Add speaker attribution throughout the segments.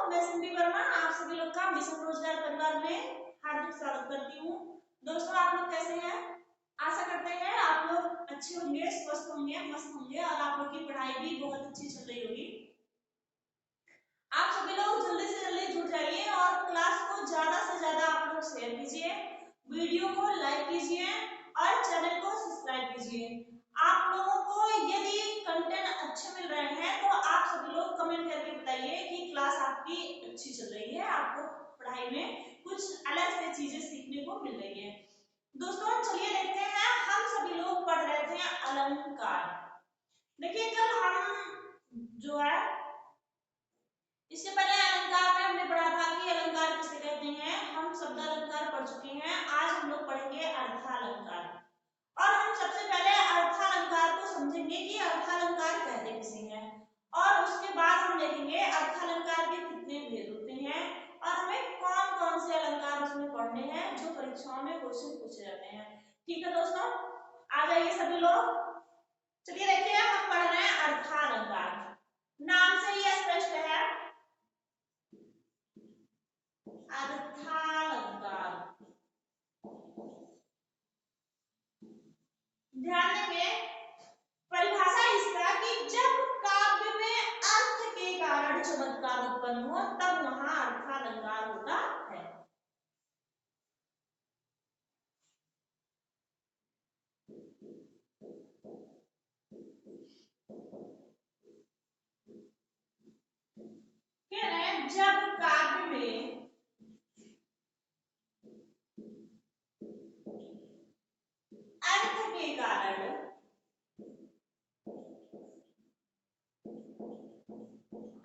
Speaker 1: मैं सिंधी वर्मा आप सभी लोग का मिशन रोजगार परिवार में हार्दिक स्वागत करती हूँ। दोस्तों, आप लोग कैसे हैं? आशा करते हैं आप लोग अच्छे होंगे, स्वस्थ होंगे, मस्त होंगे और आप लोग की पढ़ाई भी बहुत अच्छी चल रही होगी। आप सभी लोग जल्दी से जल्दी जुड़ जाइए और क्लास को ज्यादा से ज्यादा आप लोग शेयर कीजिए, वीडियो को लाइक कीजिए और चैनल को सब्सक्राइब कीजिए। आप लोगों को यदि कंटेंट अच्छे मिल रहे हैं तो आप सभी लोग कमेंट करके बताइए कि क्लास आपकी अच्छी चल रही है, आपको पढ़ाई में कुछ अलग से चीजें सीखने को मिल रही है। दोस्तों, चलिए देखते हैं, हम सभी लोग पढ़ रहे थे अलंकार। देखिए, कल हम जो है इससे पहले अलंकार में हमने पढ़ा था कि अलंकार किसे कहते हैं। हम शब्द अलंकार पढ़ चुके हैं। आज हम लोग पढ़ेंगे अर्थालंकार और हम सबसे पहले अर्थालंकार को समझेंगे कि अर्थालंकार कहते किसे हैं और उसके बाद हम देखेंगे अर्थालंकार के कितने भेद होते हैं और हमें कौन कौन से अलंकार उसमें पढ़ने हैं जो परीक्षाओं में क्वेश्चन पूछे जाते हैं। ठीक है दोस्तों, आ जाइए सभी लोग। चलिए देखिए, हम पढ़ रहे हैं अर्थालंकार। नाम से ही स्पष्ट है, अर्थालंकार। ध्यान देंगे परिभाषा इसका कि जब काव्य में अर्थ के कारण चमत्कार उत्पन्न हो तब वहां अर्थालंकार होता है। कह रहे हैं जब काव्य में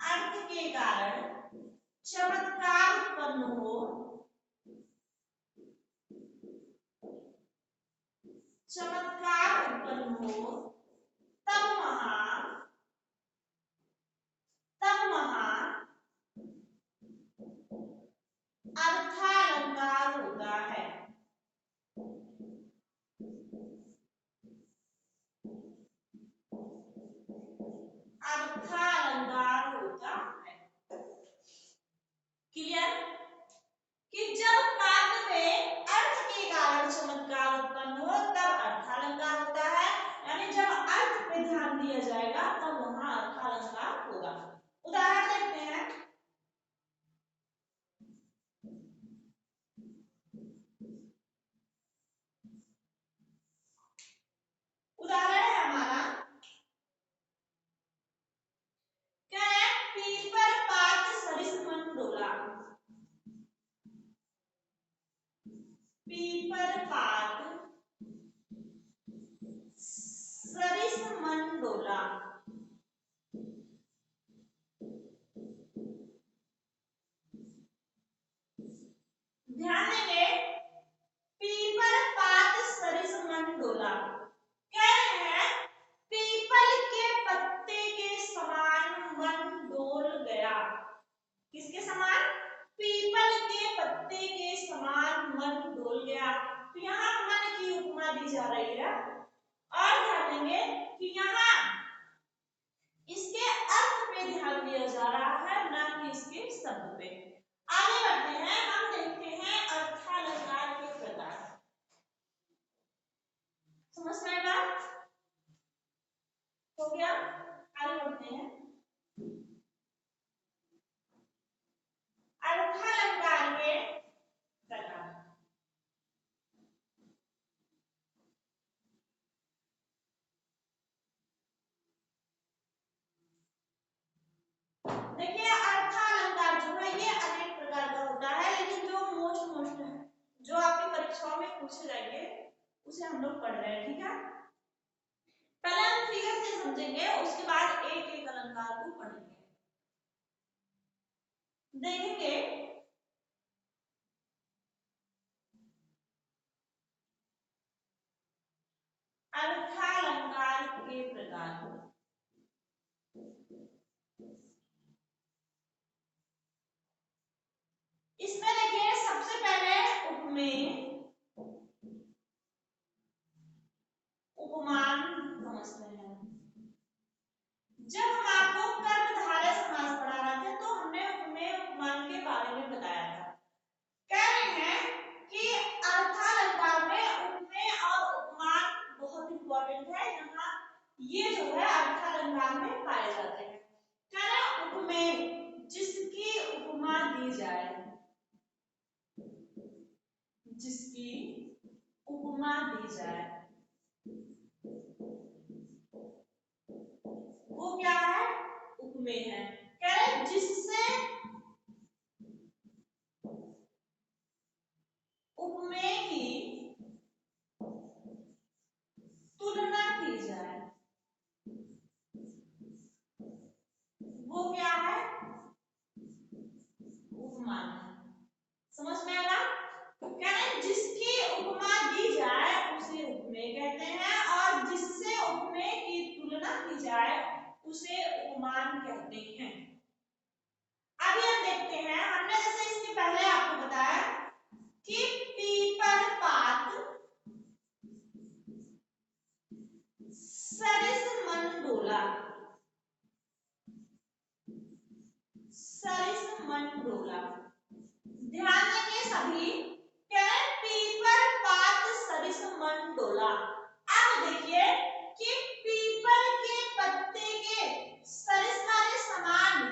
Speaker 1: अर्थ के कारण चमत्कार उत्पन्न हो, चमत्कार उत्पन्न हो तब वहां अर्थालंकार होता है। अर्थालंकार होता है। क्लियर? कि जब काव्य में अर्थ के कारण चमत्कार उत्पन्न हो तब अर्थालंकार होता है, यानी जब अर्थ पे ध्यान दिया जाएगा तब वहां अर्थालंकार होगा। उदाहरण देखते हैं। उदाहरण है हमारा, क्या है? पीपर पात सरिस मन डोला। पीपर पात सरिस मन डोला। ध्यान देंगे, पीपर पात सरिस मन डोला कह रहे हैं पीपल के पत्ते के समान मन डोल गया। किसके समान? पीपल के पत्ते के समान मन डोल गया। तो यहाँ मन की उपमा दी जा रही है और ध्यान देंगे कि यहाँ इसके अर्थ पे ध्यान दिया जा रहा है, ना कि इसके शब्द पे। आगे बढ़ते हैं, हम देखते हैं अर्थालंकार के प्रकार। समझ में आएगा? हो गया? आगे बढ़ते हैं। अर्थालंकार के प्रकार। देखिए, अर्थालंकार जो है ये अनेक प्रकार का होता है, लेकिन जो मोस्ट है, जो आपकी परीक्षाओं में पूछे जाएंगे उसे हम लोग पढ़ रहे हैं। ठीक है, पहले हम फिगर से समझेंगे, उसके बाद एक एक अलंकार को पढ़ेंगे। देखेंगे अर्थालंकार के प्रकार। इसमें देखिए सबसे पहले उपमेय, उपमान समझते हैं। जब हम आपको कर्मधारय समास पढ़ा रहे थे तो हमने उपमेय, जिसकी उपमा दी जाए वो क्या है, उपमेय है। कह रहे जिससे उपमेय की तुलना की जाए वो क्या है, उपमान है। समझ में आया? कह रहे जिसकी उपमा दी जाए उसे उपमेय कहते हैं और जिससे उपमेय की तुलना की जाए उसे उपमान कहते हैं। अभी हम देखते हैं, हमने जैसे इसके पहले आपको बताया कि पीपल पात सरिस मन डोला, सरिस मन डोला, ध्यान देंगे सभी। पीपल पात सरिस मन डोला। अब देखिए कि पीपल के पत्ते के सरिस माने समान,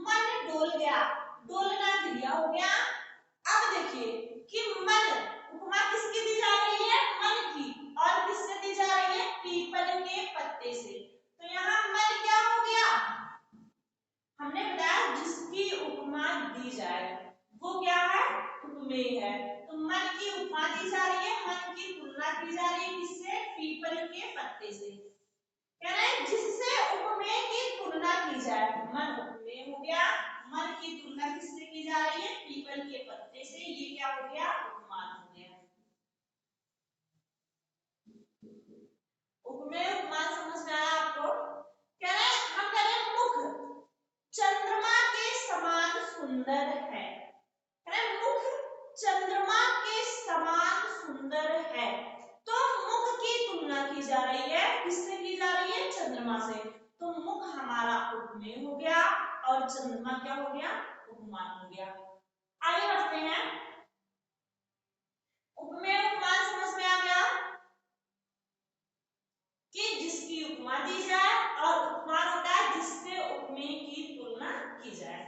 Speaker 1: मन डोल गया, डोलना क्रिया हो गया। अब देखिए कि मन उपमा किसकी दी जा रही है, मन की, और किससे दी जा रही है, पीपल के पत्ते से। तो यहाँ मन क्या हो गया, हमने बताया जिसकी उपमा दी जाए वो क्या है, उपमेय है। तो मन की उपमा दी जा रही है, मन की तुलना की जा रही है किससे, पीपल के पत्ते से। कह रहे हैं जिससे उपमेय की तुलना की जाए, मन उपमेय हो गया, मन की तुलना किससे की जा रही है, पीपल के पत्ते से, ये क्या हो गया, उपमान हो गया। उपमेय उपमान समझ में आया आपको? कह रहे हैं हम कह रहे हैं मुख चंद्रमा के समान सुंदर है, मुख चंद्रमा के समान सुंदर है। तो मुख की तुलना की जा रही है, किससे की जा रही है, चंद्रमा से। तो मुख हमारा उपमेय हो गया और चंद्रमा क्या हो गया, उपमान हो गया। आगे बढ़ते हैं, उपमेय उपमान समझ में आ गया कि जिसकी उपमा दी जाए, और उपमान होता है जिससे उपमेय की तुलना की जाए।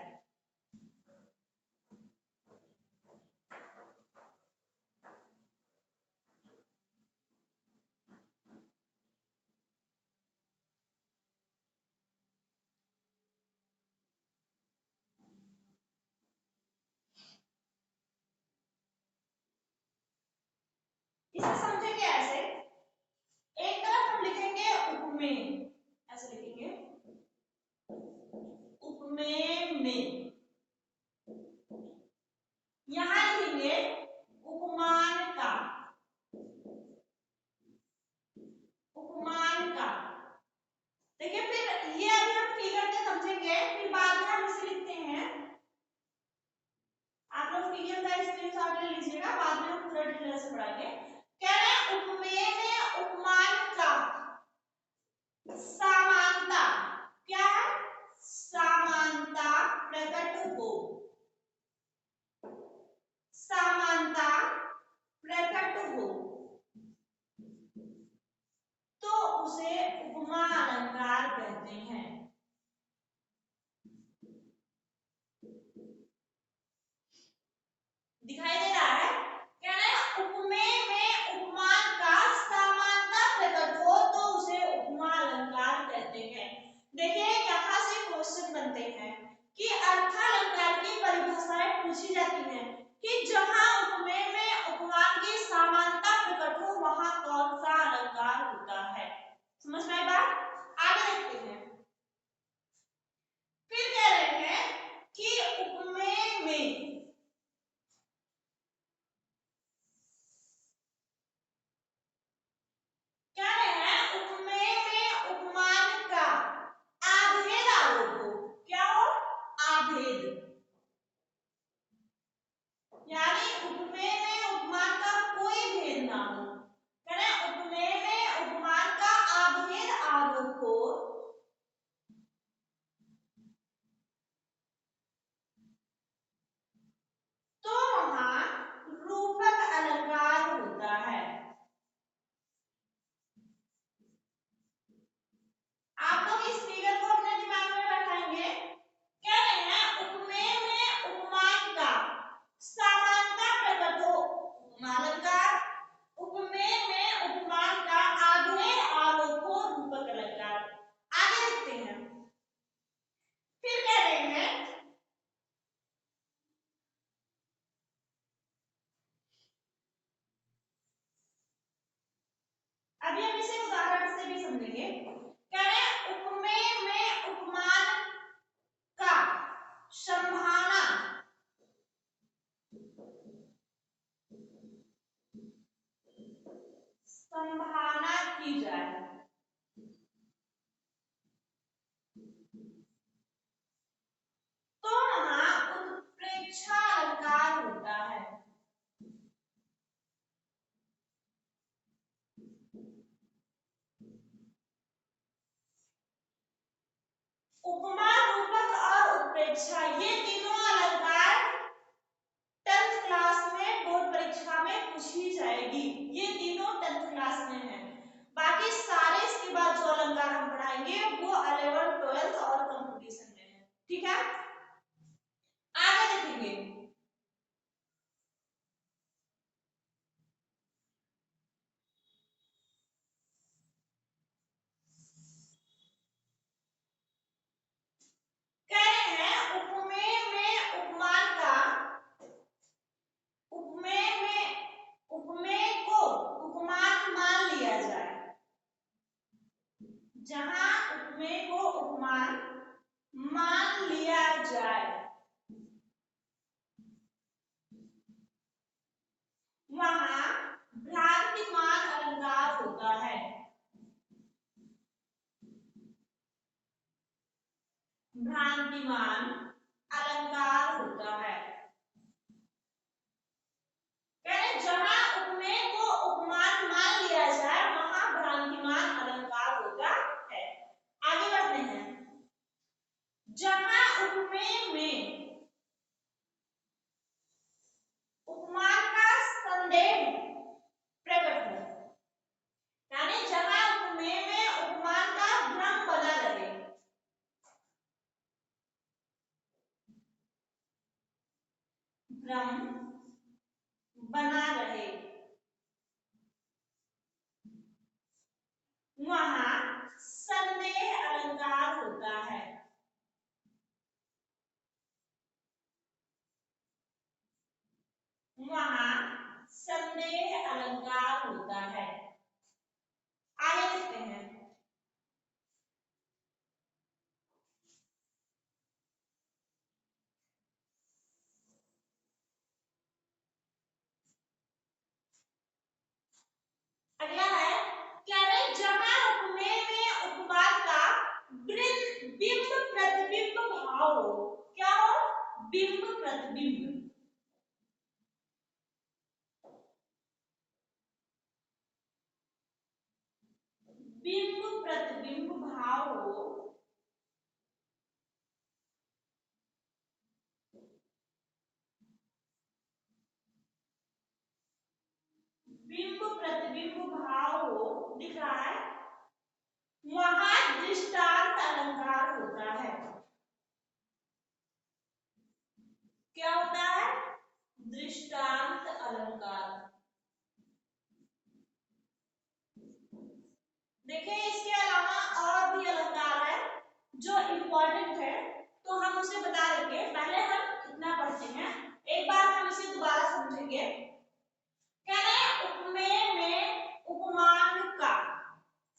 Speaker 1: इसे समझेंगे ऐसे, एक तरफ हम लिखेंगे उपमेय, ऐसे लिखेंगे उपमेय में, यहां लिखेंगे उपमान का, उपमान का। देखिए फिर ये अभी हम फिगर से समझेंगे, फिर बाद में हम इसे लिखते हैं। आप लोग फिगर का स्क्रीनशॉट ले लीजिएगा, बाद में हम पूरा डिटेल से पढ़ाएंगे। कह रहे हैं उपमेय में उपमान का समानता, क्या है, समानता प्रकट हो, समानता प्रकट हो तो उसे उपमा अलंकार कहते हैं। दिखाई दे रहा है, कह रहे हैं उपमेय में उपमान का समानता प्रकट हो तो उसे उपमा अलंकार कहते हैं। देखिए यहाँ से क्वेश्चन बनते हैं कि अर्थालंकार की परिभाषाएं पूछी जाती हैं कि जहां उपमेय में उपमान की समानता प्रकट हो वहां कौन सा अलंकार होता है। समझ में आई बात? आगे देखते हैं, फिर कह रहे हैं कि उपमेय में क्या है, उपमेय में उपमान का आभेद आरोप हो, क्या हो, आभेद, यानी उपमेय में उपमान का कोई भेद ना हो। कह रहे हैं उपमेय में उपमान का आभेद आरोप हो उदाहरण से भी समझेंगे। कह रहे हैं उपमेय में उपमान का संभावना की जाए। तो वहां उत्प्रेक्षा अलंकार होता है। उपमा, रूपक और उत्प्रेक्षा ये तीनों अलंकार 10th क्लास में बोर्ड परीक्षा में पूछी जाएगी। ये तीनों 10th क्लास में है। बाकी सारे इसके बाद जो अलंकार हम पढ़ाएंगे वो 11th 12th और कंपटीशन में है। ठीक है, आगे देखेंगे। कह रहे हैं उपमेय में उपमान का, उपमेय को उपमान मान लिया जाए। जहां उपमेय को उपमान मान लिया जाए वहां भ्रांतिमान अलंकार होता है। भ्रांतिमान अलंकार होता है। जहां उपमेय को उपमान मान लिया जाए वहां भ्रांतिमान अलंकार होता है। आगे बढ़ते हैं। जहां उपमेय में उपमान का संदेह प्रकट हो, यानी जहां उपमेय में उपमान का भ्रम बना रहे, भ्रम बना रहे, वहां संदेह अलंकार होता है। वहां संदेह अलंकार होता है। आगे देखते हैं। अगला है, कह रहे जहां उपमेय में उपमान का बिंब प्रतिबिंब भाव हो। क्या हो? बिंब प्रतिबिंब। बिंब प्रतिबिंब भाव हो, बिंब प्रतिबिंब भाव हो, दिख रहा है, वहां दृष्टांत अलंकार होता है। क्या होता है? दृष्टांत अलंकार। देखिए इसके अलावा और भी अलंकार है जो इम्पोर्टेंट है, तो हम उसे बता देंगे। पहले हम इतना पढ़ते हैं, एक बार हम इसे दोबारा समझेंगे। कह रहे हैं उपमेय में उपमान का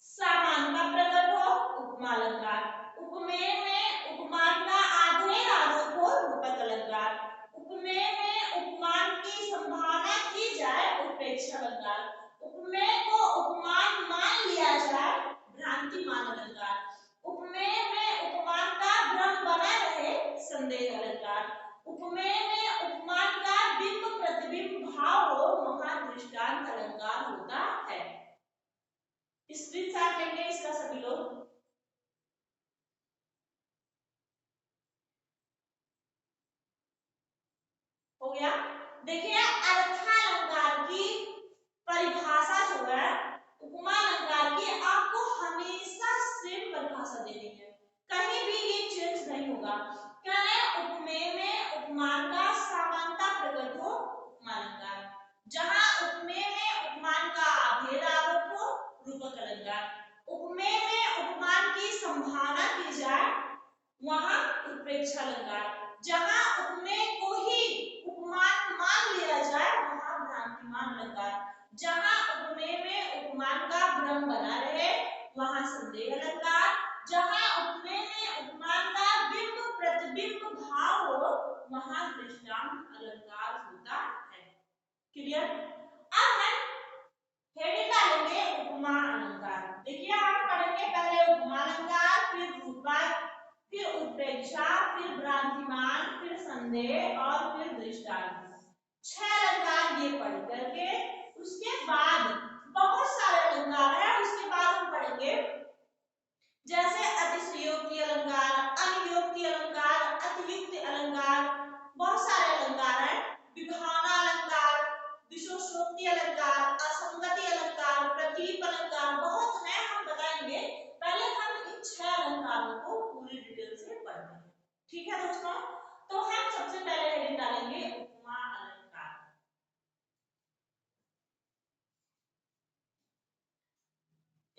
Speaker 1: समानता प्रकट हो, उपमा अलंकार। उपमेय में उपमान का आधे आरोप हो, रूपक अलंकार। उपमेय में उपमान की संभावना की जाए, उत्प्रेक्षा अलंकार। उपमेय को उपमान मान लिया जाए, भ्रांतिमान अलंकार। उपमेय में उपमान का भ्रम बना रहे, संदेह अलंकार। उपमेय में उपमान का बिंब प्रतिबिंब भाव हो, वहां दृष्टांत अलंकार होता है। स्क्रीनशॉट लेंगे इसका सभी लोग। हो गया। देखिए अर्थालंकार की परिभाषा जो है उपमा अलंकार की, आपको हमेशा सेम परिभाषा देनी है, कहीं भी ये चेंज नहीं होगा। क्या है? उपमेय में उपमान का समानता प्रकट हो, उपमा अलंकार। जहां उपमेय में उपमान का भेद आरोप हो, रूपक अलंकार। उपमेय में उपमान की संभावना की जाए, वहां उत्प्रेक्षा अलंकार। जहां उपमेय को ही उपमान मान लिया जाए, वहां भ्रांतिमान अलंकार। जहां उपमेय में उपमान का भ्रम बना रहे, वहां दृष्टांत अलंकार होता है। क्लियर? अब हम हेडिंग डालेंगे उपमा अलंकार। देखिए हम पढ़ेंगे पहले उपमा अलंकार, फिर रूपक, फिर उत्प्रेक्षा, फिर भ्रांतिमान, फिर संदेह और फिर दृष्टांत। 6 अलंकार ये पढ़ करके उसके बाद बहुत सारे अलंकार है, उसके बाद हम पढ़ेंगे जैसे अतिशयोक्ति अलंकार, अनियोक्ति अलंकार, अतियुक्ति अलंकार, बहुत सारे अलंकार हैं। विभावना अलंकार, विशेषोक्ति अलंकार, असंगति अलंकार, प्रतीप अलंकार, बहुत है, हम बताएंगे। पहले हम इन 6 अलंकारों को पूरी डिटेल से पढ़ते हैं। ठीक है दोस्तों? तो हम सबसे पहले हेडिंग डालेंगे उपमा अलंकार।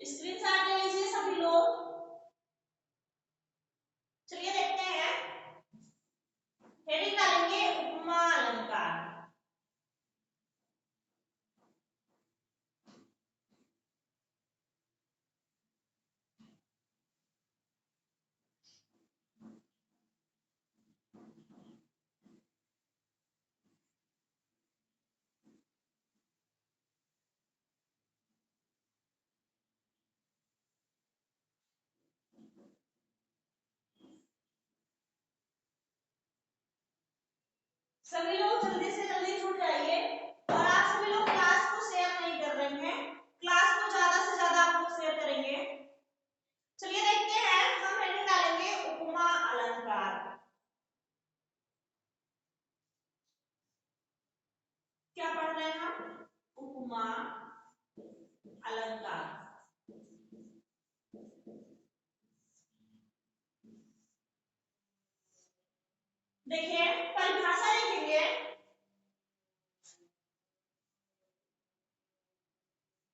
Speaker 1: स्क्रीनशॉट ले लीजिए सभी लोग। चलिए देखते हैं, हेडिंग डालेंगे उपमा अलंकार। सभी लोग जल्दी से जल्दी जुड़ जाइए, और आप सभी लोग क्लास को शेयर नहीं कर रहे हैं, क्लास को ज्यादा से ज्यादा आप लोग शेयर करेंगे। चलिए देखते हैं, हम हेडिंग डालेंगे उपमा अलंकार। क्या पढ़ रहे हैं हम? उपमा अलंकार। देखिए परिभाषा लिखेंगे,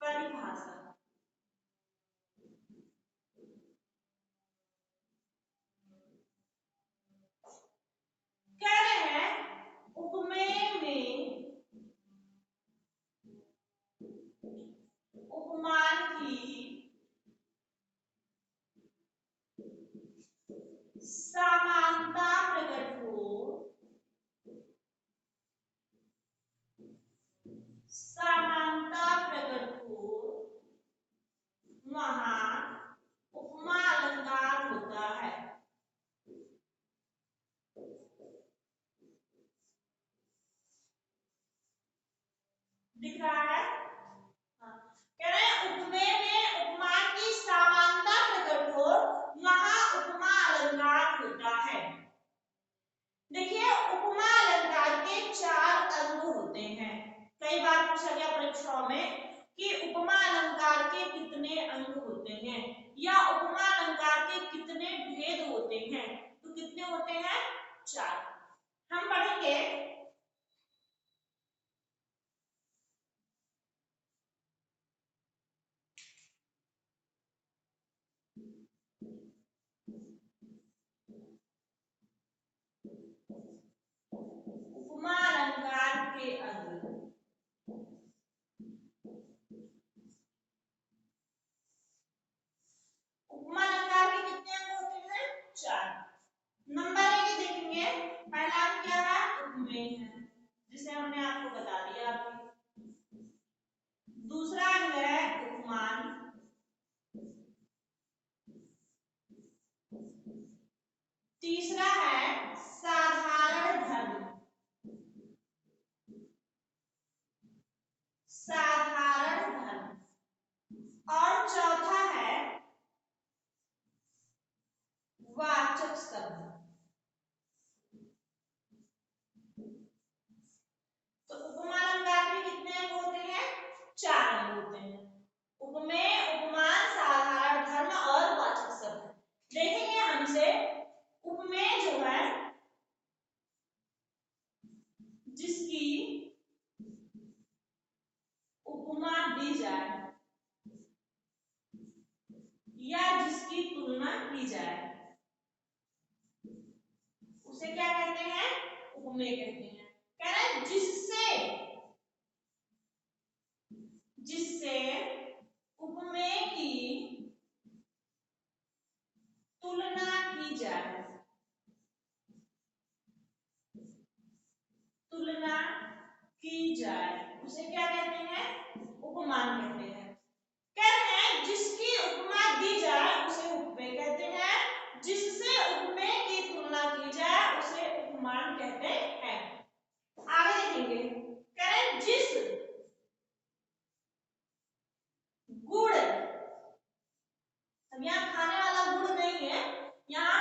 Speaker 1: परिभाषा कह रहे हैं उपमेय में उपमान की समानता प्रकट हो, समानता प्रकट हो, वहां उपमा अलंकार होता है। दिख रहा है? हाँ। कह रहे हैं उपमेय में उपमान की समानता प्रकट हो, वहां उपमा अलंकार होता है। देखिए उपमा अलंकार के 4 अंग होते हैं। कई बार पूछा गया परीक्षाओं में कि उपमा अलंकार के कितने अंग होते हैं, या उपमा अलंकार के कितने भेद होते हैं, तो कितने होते हैं? 4। हम पढ़ेंगे उपमा अलंकार के अंग। उपमा अलंकार के कितने अंग होते हैं? 4। नंबर लेके देखेंगे, पहला अंग क्या है? उपमेय है, जिसे हमने आपको बता दिया अभी। दूसरा अंग है उपमान, तीसरा है साधारण धर्म, साधारण धर्म, और चौथा है वाचक शब्द। तो उपमा अलंकार में कितने अंग होते हैं? 4 अंग होते हैं, उपमेय, उपमान, साधारण धर्म और वाचक शब्द। देखेंगे हमसे उपमेय जो है, जिसकी उपमा दी जाए या जिसकी तुलना की जाए, उसे क्या कहते हैं? उपमेय कहते हैं। कह रहे हैं जिससे, जिससे उपमेय की तुलना की जाए, तुलना की जाए उसे क्या कहते हैं? उपमान कहते हैं। कह रहे हैं जिसकी उपमा दी जाए उसे उपमेय कहते हैं, जिससे उपमेय की तुलना की जाए उसे उपमान कहते हैं। आगे देखेंगे, कह रहे हैं जिस गुड़, अब यहाँ खाने वाला गुड़ नहीं है, यहाँ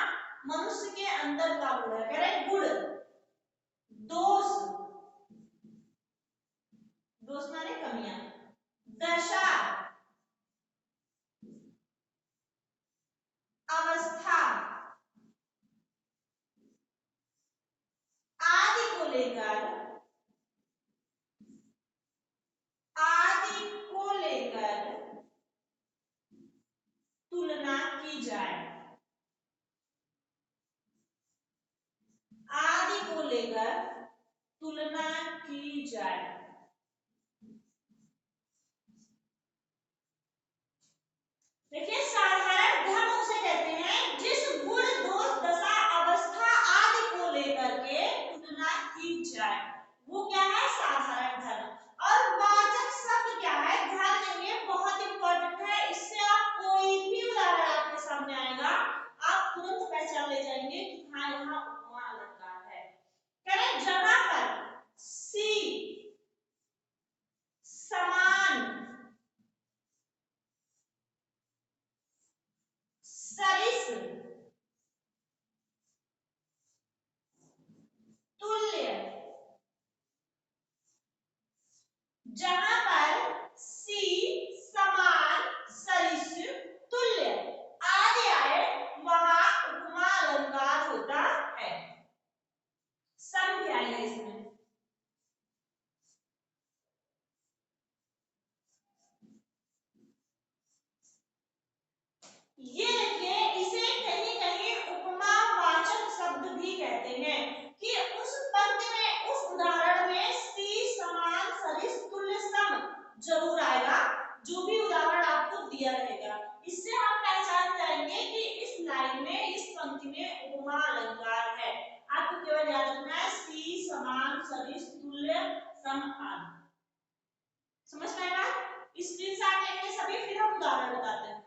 Speaker 1: मनुष्य के अंदर का गुड़ है। कह रहे हैं गुड़ दोष, दोष माने कमियां, दशा, अवस्था आदि को लेकर, आदि को लेकर तुलना की जाए, आदि को लेकर तुलना की जाए। देखिए साधारण धर्म उसे कहते हैं जिस गुण दोष दशा अवस्था आदि को लेकर के तुलना की जाए, वो क्या है? साधारण धर्म। और वाचक शब्द क्या है? ध्यान देंगे, बहुत इंपॉर्टेंट है। इससे आप कोई भी उदाहरण आपके सामने आएगा आप तुरंत पहचान ले जाएंगे कि हाँ यहाँ उपमा अलंकार है। करें जहां पर सी समान सरिस तुल्य, जहां पर सी समान सरिस तुल्य आदि आए वहां उपमा अलंकार होता है। सम क्या है इसमें? ये देखिए इसे कहीं कहीं उपमावाचक शब्द भी कहते हैं कि उस पंक्ति में, उस उदाहरण में सी समान सरिस तुल्य सम जरूर आएगा, जो भी उदाहरण आपको दिया रहेगा। इससे हम पहचान जाएंगे कि इस लाइन में, इस पंक्ति में उपमा अलंकार है। आपको केवल याद रखना है सी समान सरिस तुल्य सम आदि। समझ में आएगा? स्क्रीनशॉट लेंगे सभी, फिर हम उदाहरण बताते हैं।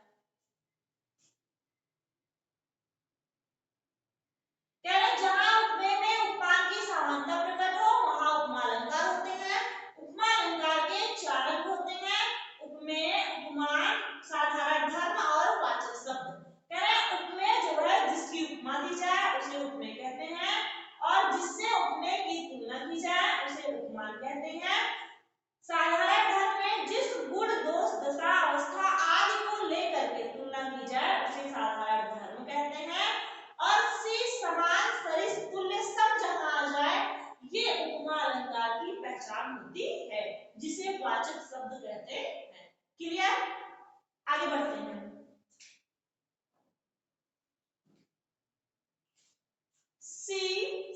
Speaker 1: जहां उपमेय में उपमान की समानता प्रकट हो वहां उपमा अलंकार होते हैं। उपमा अलंकार के चार अंग होते हैं, उपमेय, उपमान, साधारण धर्म और वाचक शब्द। कह रहे हैं उपमेय जो है जिसकी उपमा दी जाए उसे उपमेय कहते हैं, और जिससे उपमेय की तुलना की जाए उसे उपमान कहते हैं। साधारण धर्म में जिस गुण दोष दशा अवस्था आदि को लेकर के तुलना की जाए उसे साधारण धर्म कहते हैं, और सी समान सरिस तुल्य सब जहां आ जाए ये उपमा अलंकार की पहचान होती है, जिसे वाचक शब्द कहते हैं। क्लियर? आगे बढ़ते हैं। सी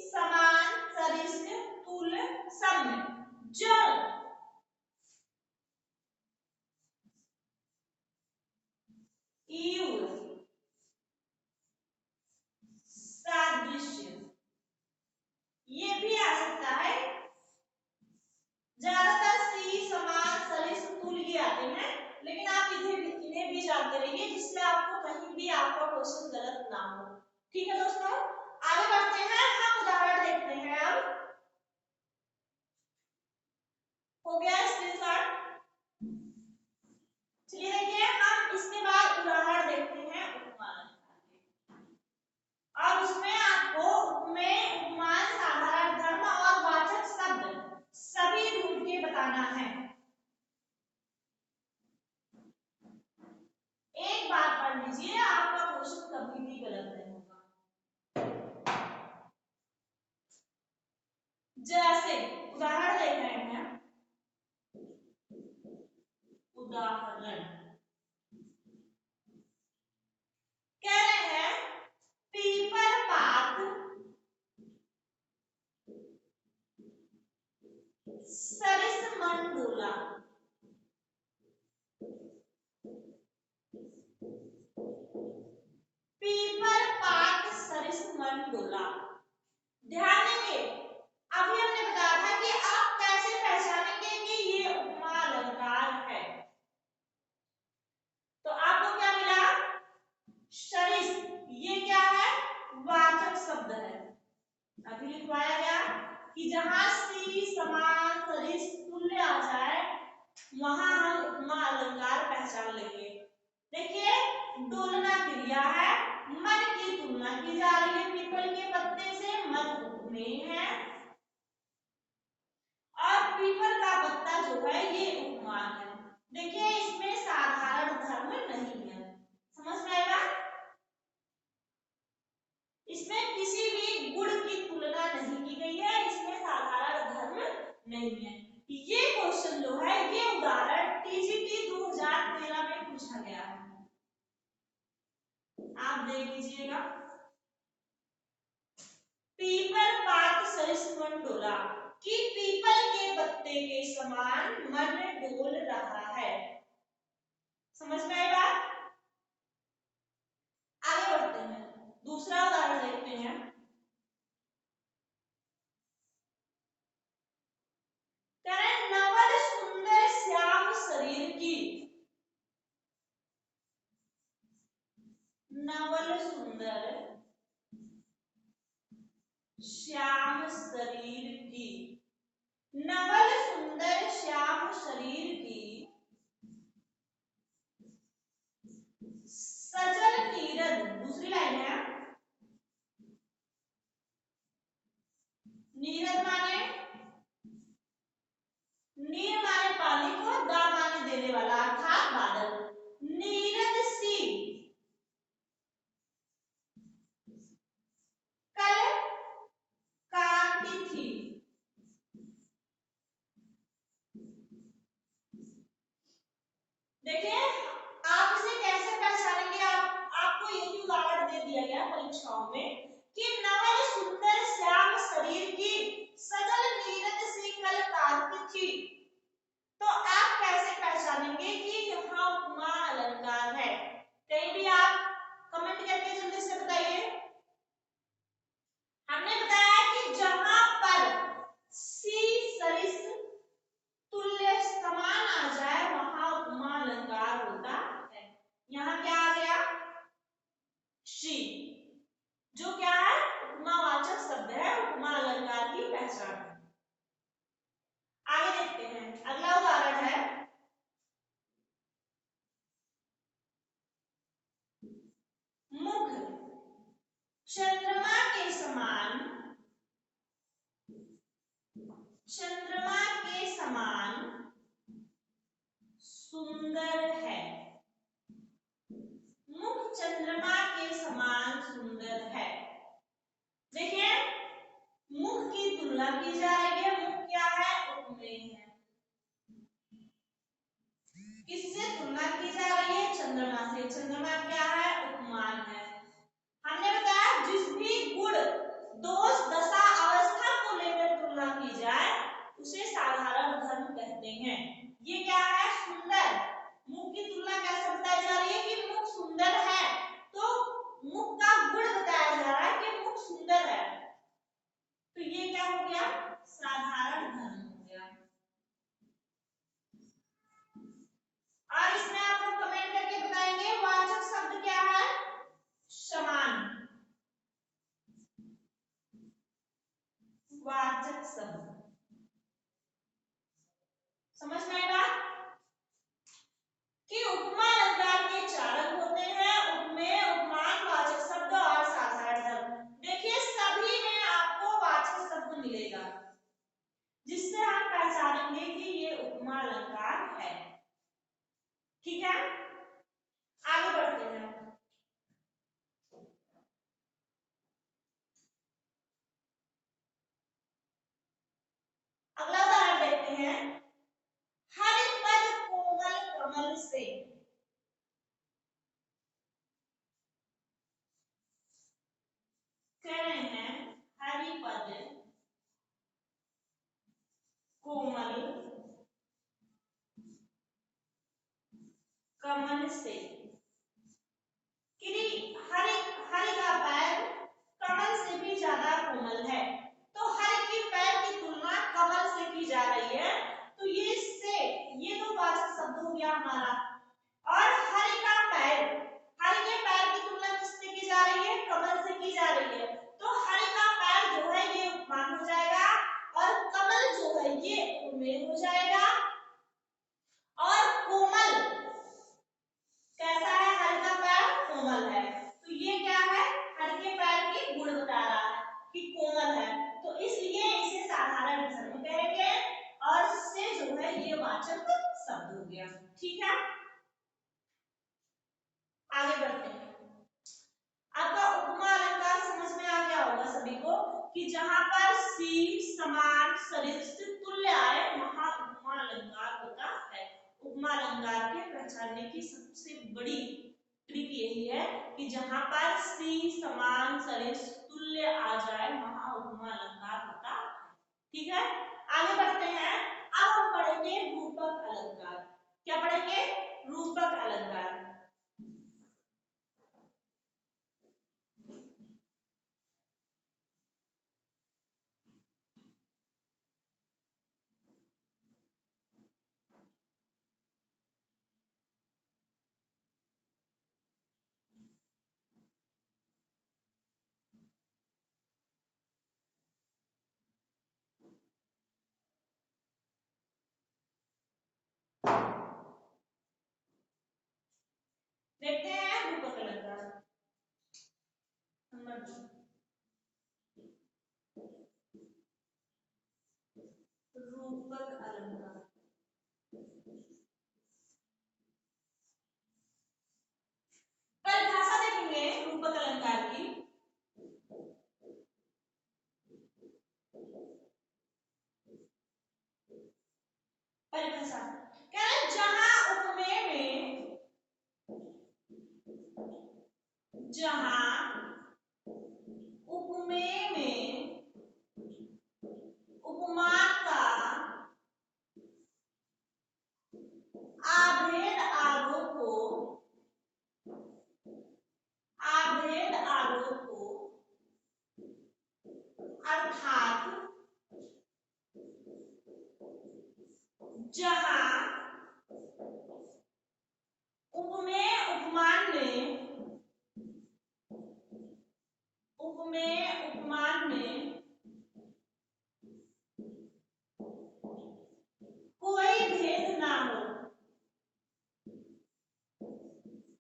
Speaker 1: समान सरिस तुल्य सब में जड़, सादृश्य, ये भी आ सकता है। ज्यादातर सी समान सरिस तुल्य आते हैं, लेकिन आप इन्हें भी जानते रहिए जिससे आपको कहीं भी आपका क्वेश्चन गलत ना हो। ठीक है दोस्तों, आगे बढ़ते हैं, हम उदाहरण देखते हैं। अब हो गया स्क्रीनशॉट। चलिए देखिए हम इसके बाद उदाहरण देखते हैं उपमान के, और उसमें आपको उपमेय, उपमान, साधारण धर्म और वाचक शब्द सभी ढूंढ के बताना है। एक बात पढ़ लीजिए, आपका क्वेश्चन कभी भी गलत नहीं होगा। जैसे उदाहरण देख रहे हैं, उदाहरण कह रहे हैं पीपर पात सरिस मंडोला, पीपर पात सरिस मंडोला। ध्यान देंगे, अभी हमने बताया था बताया गया कि जहां सी समान सरिस तुल्य आ जाए वहां हम उपमा अलंकार पहचान लेंगे। देखिए डोलना क्रिया है, मन की तुलना की जा रही है पीपल के पत्ते से, मन उपमेय है और पीपल का पत्ता जो है ये उपमान है। देखिए इसमें साधारण धर्म नहीं है, समझ में आएगा? इसमें किसी भी गुण की तुलना नहीं की गई है, इसमें साधारण धर्म नहीं है। ये क्वेश्चन जो है ये उदाहरण टीजीटी 2013 में पूछा गया है, आप देख लीजिएगा। पीपल पात सरिस मन डोला कि पीपल के पत्ते के समान मन डोल रहा है। समझ में आई बात? आगे बढ़ते हैं, दूसरा उदाहरण देखते हैं। नवल सुंदर श्याम शरीर की, नवल सुंदर श्याम शरीर की, नवल सुंदर श्याम शरीर की सजल नीरद, दूसरी लाइन है, नीरद माने नीर माने पानी को, दा माने देने वाला अर्थात बादल। नीरद सी कल कांति थी, देखिए आप इसे कैसे पहचानेंगे? आपको ये उदाहरण दे दिया गया परीक्षाओं में कि नवल सुंदर श्याम शरीर की सजल नीरद सी कल कांति थी, तो आप कैसे पहचानेंगे कि यहाँ उपमा अलंकार है? कहीं भी आप कमेंट करके जल्दी से बताइए। हमने बताया कि जहां पर सी सरिस तुल्य समान आ जाए वहां उपमा अलंकार होता है। यहाँ क्या आ गया? शी, जो क्या है? उपमावाचक शब्द है, उपमा अलंकार की पहचान है। आगे देखते हैं, अगला उदाहरण है मुख चंद्रमा के समान, चंद्रमा के समान सुंदर है, मुख चंद्रमा के समान सुंदर है। देखिए मुख की तुलना की जा रही है, मुख क्या है? उपमेय है। किससे तुलना की जा रही है? चंद्रमा से। चंद्रमा क्या है? उपमान है। हमने बताया जिस भी गुण दोष दशा अवस्था को लेकर तुलना की जाए उसे साधारण धर्म कहते हैं। ये क्या है? सुंदर। मुख की तुलना कैसे बताई जा रही है कि मुख सुंदर है, तो मुख का गुण बताया जा रहा है कि मुख सुंदर है, तो ये क्या हो गया? साधारण धर्म हो गया। और इसमें आप लोग कमेंट करके बताएंगे वाचक शब्द क्या है? समान, वाचक शब्द। समझ में आई बात? कि उपमा अलंकार के चार अंग होते हैं, उपमेय, उपमान, वाचक शब्द और साधारण धर्म। देखिए सभी में आपको वाचक शब्द मिलेगा जिससे हम पहचानेंगे कि ये उपमा अलंकार है। ठीक है, आगे बढ़ते हैं। अगला उदाहरण देखते हैं, हरि पद कोमल कमल से, कह रहे हैं हरि पद कोमल कमल से, हरि हरि का पैर कमल से भी ज्यादा कोमल है, तो हरि की पैर की तुलना कमल से की जा रही है, तो ये तो वाचक शब्द हो गया हमारा। और हरि का पैर, हरि के पैर की तुलना किससे की जा रही है? कमल से की जा रही है, तो हरि का पैर जो है ये उपमान हो तो इसलिए इसे साधारण धर्म कहेंगे और इससे जो है ये वाचक शब्द हो गया। ठीक है, आगे बढ़ते हैं। आपका उपमा अलंकार समझ में आ गया होगा सभी को कि जहां पर सी समान सदृश तुल्य आए वहां उपमा अलंकार होता है। उपमा अलंकार के पहचानने की सबसे बड़ी ट्रिक यही है कि जहां पर सी समान सदृश तुल्य आ जाए वहां उपमा अलंकार होता है। ठीक है, आगे बढ़ते हैं। अब हम पढ़ेंगे रूपक अलंकार। क्या पढ़ेंगे? रूपक अलंकार। देखते हैं रूपक अलंकार नंबर 2। रूपक अलंकार परिभाषा देखेंगे रूपक अलंकार की। परिभाषा क्या है? जहां उपमेय में उपमान का आभेद आरोप हो अर्थात जहां उपमेय उपमान में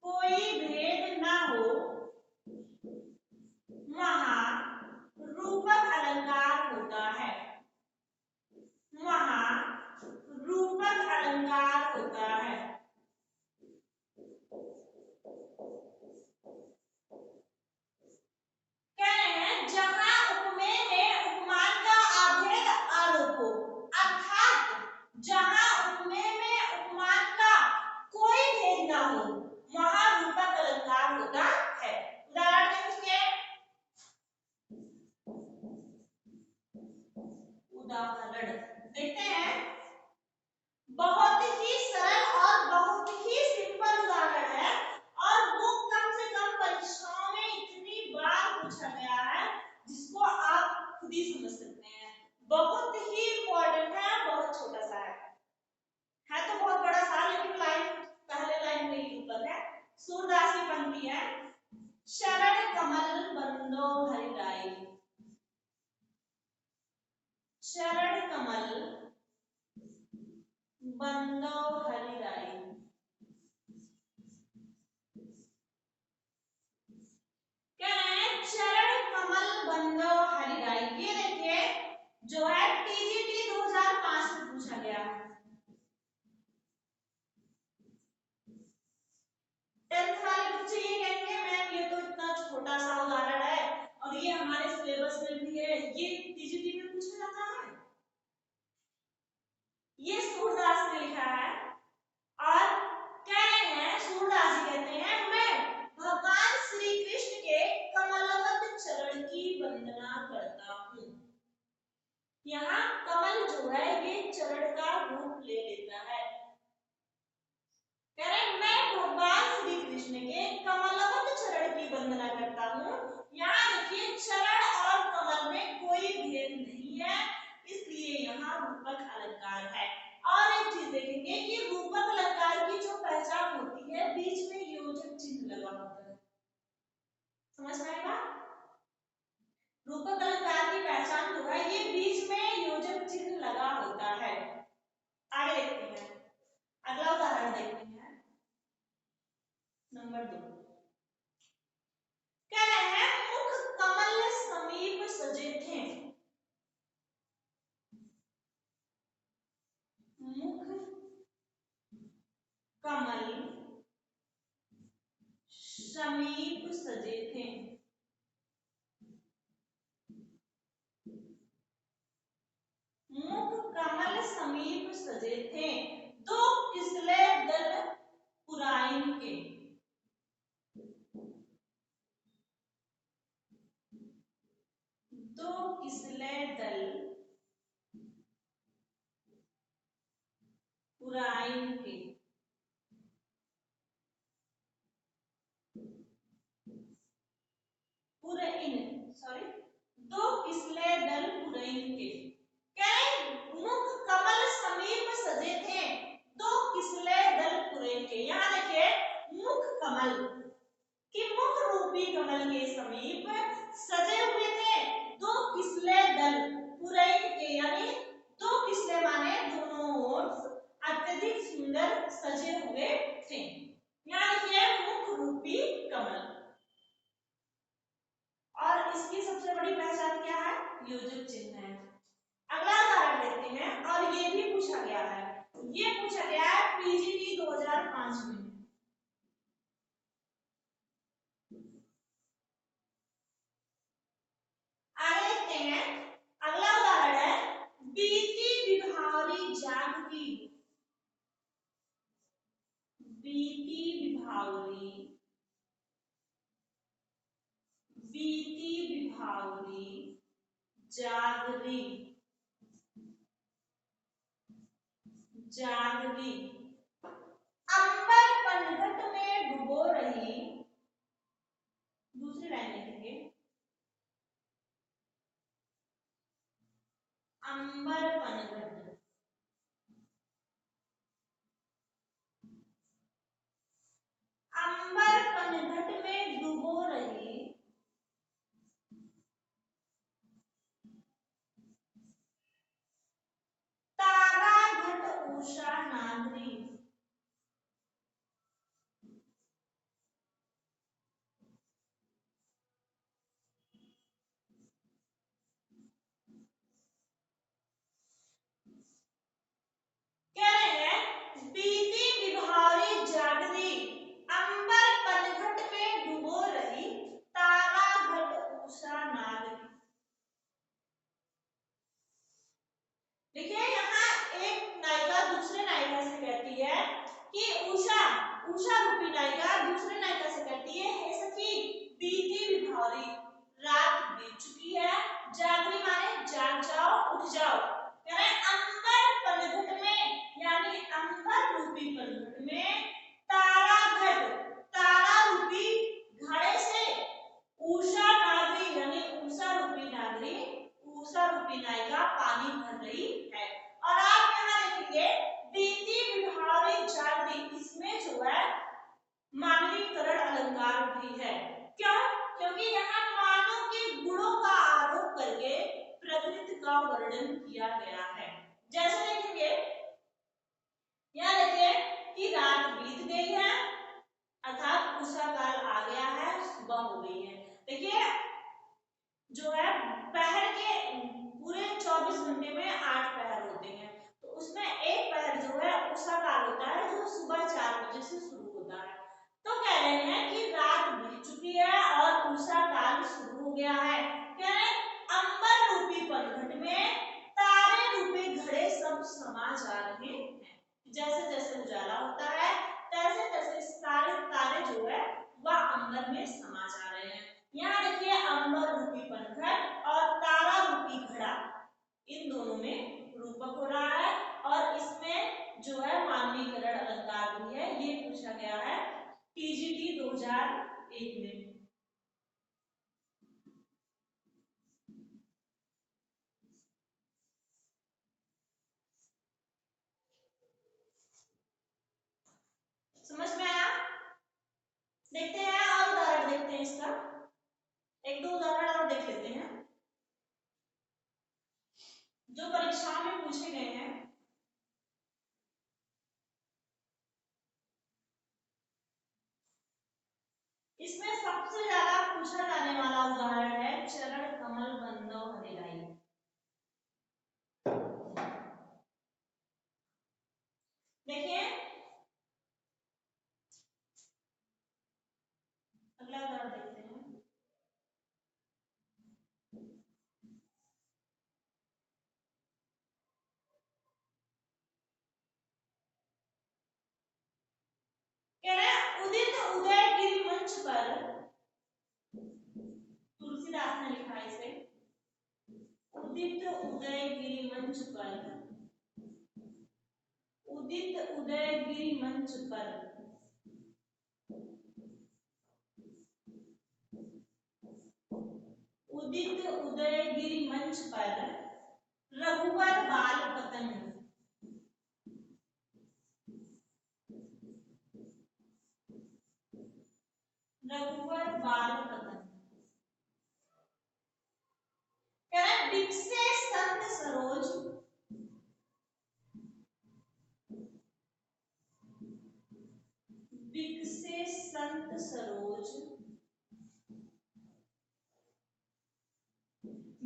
Speaker 1: कोई भेद ना हो वहां रूपक अलंकार होता है। कह रहे हैं जहां उपमेय में उपमान का अभेद आरोप हो अर्थात जहां उपमेय में उपमान का कोई भेद ना हो वहां रूपक अलंकार होता है। उदाहरण देखेंगे। उदाहरण देखते हैं। बहुत ही सरल और बहुत ही सिंपल उदाहरण है और वो कम से कम परीक्षाओं में इतनी बार पूछा गया है जिसको आप खुद ही समझ सकते हैं। बहुत ही इंपॉर्टेंट है, बहुत छोटा सा है तो बहुत बड़ा सा, लेकिन लाइन पहले लाइन में ही ऊपर है। सूरदास की पंक्ति है, शरण कमल बंदो हरिराई। शरण कमल बंदो हरिराई। क्या है? चरण कमल बंदो हरिराई। ये देखिए जो है टीजीटी 2005 में पूछा गया है। 10th वाले बच्चे ये कहेंगे मैम ये तो इतना छोटा सा उदाहरण है और ये हमारे सिलेबस में भी है, ये टीजीटी में पूछा जाता है। ये सूरदास ने लिखा है और कह रहे हैं, सूरदास जी कहते हैं मैं भगवान श्री कृष्ण के कमलवत चरण की वंदना करता हूँ। यहाँ कमल जो है ये चरण का रूप ले लेता है। कह रहे मैं भगवान श्री कृष्ण के कमलवत चरण की वंदना करता हूँ। यहाँ देखिए चरण और कमल में कोई भेद नहीं है, इसलिए यहाँ रूपक अलंकार है। और एक चीज देखेंगे कि रूपक अलंकार की जो पहचान होती है बीच में योजक चिन्ह लगा होता है। समझ में आएगा? रूपक अलंकार की पहचान जो है ये बीच में योजक चिन्ह लगा होता है। आगे देखते हैं, अगला उदाहरण देखते हैं नंबर 2। कह रहे हैं मुख कमल समीप सजे थे। समीप सजे थे दो किसले दल पुराइन के। दो किसले दल पुराइन के। सॉरी, दो किसले दल पुरैन के। मुख कमल समीप सजे थे दो किसले दल पुरैन के। यहाँ देखिए मुख कमल कि मुख रूपी कमल के समीप सजे हुए थे दो किसले दल पुरैन के, यानी दो किसले माने दोनों ओर अत्यधिक सुंदर सजे हुए थे। यहाँ देखिए मुख रूपी कमल। और इसकी सबसे बड़ी पहचान क्या है? योजक चिन्ह है। अगला उदाहरण देखते हैं, और ये भी पूछा गया है, ये पूछा गया है पीजीटी 2005 में। आगे देखते हैं, अगला उदाहरण है बीती विभावरी जागती। बीती विभावरी, बीती विभावरी जागरी, जागरी अंबर पनघट में डुबो रही। दूसरी लाइन लिखेंगे, अंबर पनघट, अंबर पनघट में डुबो रही तारा घट उषा नागरी। कह रहे हैं बीती विभावरी जागरी अंबर पनघट में डुबो रही तारा घट उषा नागरी। देखिए यहाँ एक नायिका दूसरे नायिका से कहती है कि उषा, उषा रूपी नायिका दूसरे नायिका से कहती है हे सखी बीती विभावरी, रात बीत चुकी है, जागरी माने जाग जाओ, उठ जाओ। कह रहे अंबर पनघट में, यानी अंबर रूपी पनघट में तारा घट, तारा रूपी घड़े से उषा नागरी, यानी उषा रूपी नागरी, उषा रूपी नायिका पानी भर रही है। और आप यहाँ देखेंगे बीती विभावरी जागरी, इसमें जो है मानवीकरण अलंकार भी है। क्यों? क्योंकि यहाँ मानव के गुणों का आरोप करके प्रकृति का वर्णन किया गया है। जैसे देखेंगे, यहाँ देखिए कि रात बीत गई है, अर्थात उषा काल आ गया है, सुबह हो गई है। देखिए जो है पहर के पूरे 24 घंटे में 8 पहर होते हैं, तो उसमें एक पहर जो है उषा काल होता है जो सुबह 4 बजे से शुरू होता है। तो कह रहे हैं कि रात बीत चुकी है और उषा काल शुरू हो गया है। कह रहे हैं अंबर रूपी पनघट में तारे रूपी घड़े सब समा जा रहे हैं। जैसे जैसे उजाला होता है तैसे तैसे सारे तारे जो है वह अंबर में समा जा रहे हैं। यहाँ देखिए अंबर रूपी पनघट और तारा रूपी घड़ा, इन दोनों में रूपक हो रहा है। और इसमें जो है मानवीकरण अलंकार भी है, ये पूछा गया है टीजीटी 2001 में। समझ में आया? देखते हैं और उदाहरण देखते हैं इसका, एक दो उदाहरण और देख लेते हैं जो परीक्षाओं में पूछे गए हैं। इसमें सबसे ज्यादा पूछा जाने वाला उदाहरण है चरण कमल बंदो हरिलाई। देखिए अगला उदाहरण देखते हैं, उदित उदयगिरि मंच पर, तुलसीदास ने लिखा है इसे, उदित उदयगिरि मंच पर, उदित उदयगिरि मंच पर, उदित उदयगिरि मंच पर रघुवर बाल पतंग, रघुवर बाल पतंग। कह रहा बिकसे संत सरोज, बिकसे संत सरोज,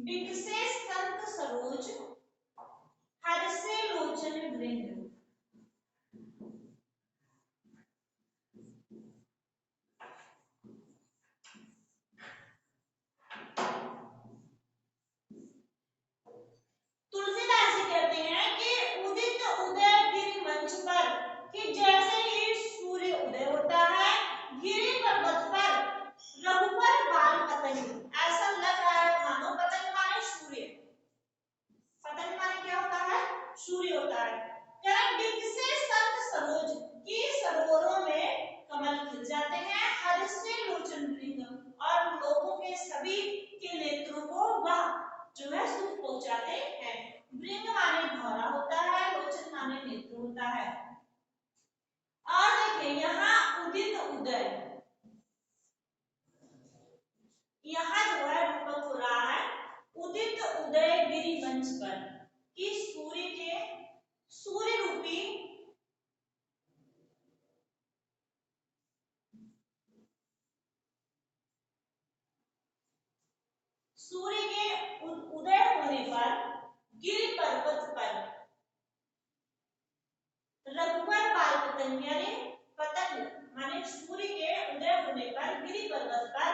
Speaker 1: बिकसे संत सरोज, हर्षे लोचन वृंद। तुलसीदास जी कहते हैं कि उदित उदयगिरि मंच पर, कि जैसे ही सूर्य उदय होता है गिरि पर्वत पर रघुवर बाल पतंग, ऐसा लग रहा है मानो पतंग माने सूर्य, पतंग माने क्या होता है, सूर्य होता है। क्या बिकसे संत सरोज, की सरोवरों में कमल खिल जाते हैं, हर्षे लोचन वृंद, और लोगों के सभी के नेत्रों को वह जो है सुख पहुंचाते हैं। वृंग माने भौरा होता है, लोचन माने नेत्र होता है। और देखिए यहाँ उदित उदय, यहाँ जो है रूपक हो रहा है उदित उदयगिरि मंच पर, कि सूर्य के, सूर्य रूपी सूर्य के उदय होने पर गिरि पर्वत पर रघुवर बाल पतंग, यानी पतंग माने सूर्य के उदय होने पर गिरि पर्वत पर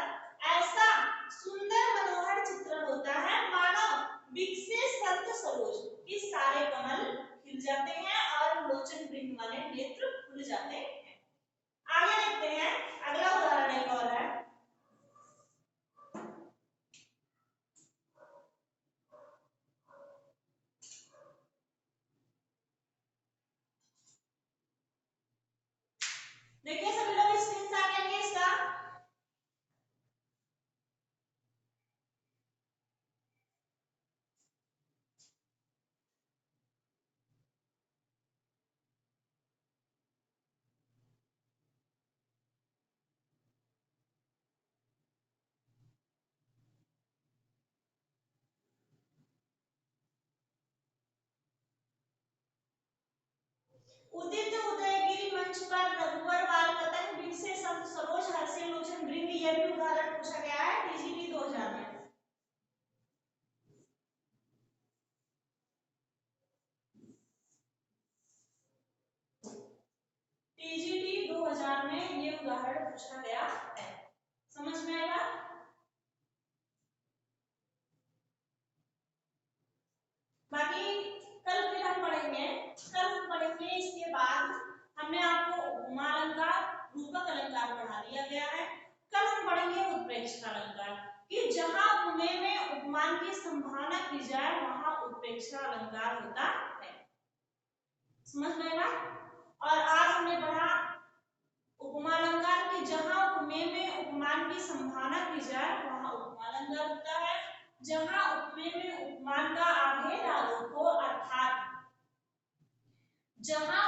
Speaker 1: ऐसा सुंदर मनोहर चित्रण होता है मानो बिकसे संत सरोज, कि सारे कमल खिल जाते हैं और लोचन वृंद माने नेत्र खुल जाते हैं। आगे देखते हैं, अगला उदाहरण एक और है। देखिए सभी लोग स्क्रीन से आगे आइए इसका। उदित उदयगिरि मंच पर रघुवर बाल पतंग, बिकसे संत सरोज, हर्षे लोचन वृंद, यह भी उदाहरण पूछा गया है टीजीटी 2000 में। टीजीटी 2000 में ये उदाहरण पूछा गया है, समझ में आएगा। बाकी कल फिर हम पढ़ेंगे, कल हम पढ़ेंगे इसके बाद, हमने आपको उपमा अलंकार, रूपक अलंकार पढ़ा दिया गया है। कल हम पढ़ेंगे उत्प्रेक्षित अलंकार, कि जहां उपमेय में उपमान की संभावना की जाए वहां उत्प्रेक्षित अलंकार होता है, समझ में आएगा। और आज हमने पढ़ा उपमा अलंकार, कि जहां उपमेय में उपमान की संभावना की जाए वहां उपमा अलंकार होता है, जहां उपमेय में उपमान का आधेय आरोप हो, अर्थात जहां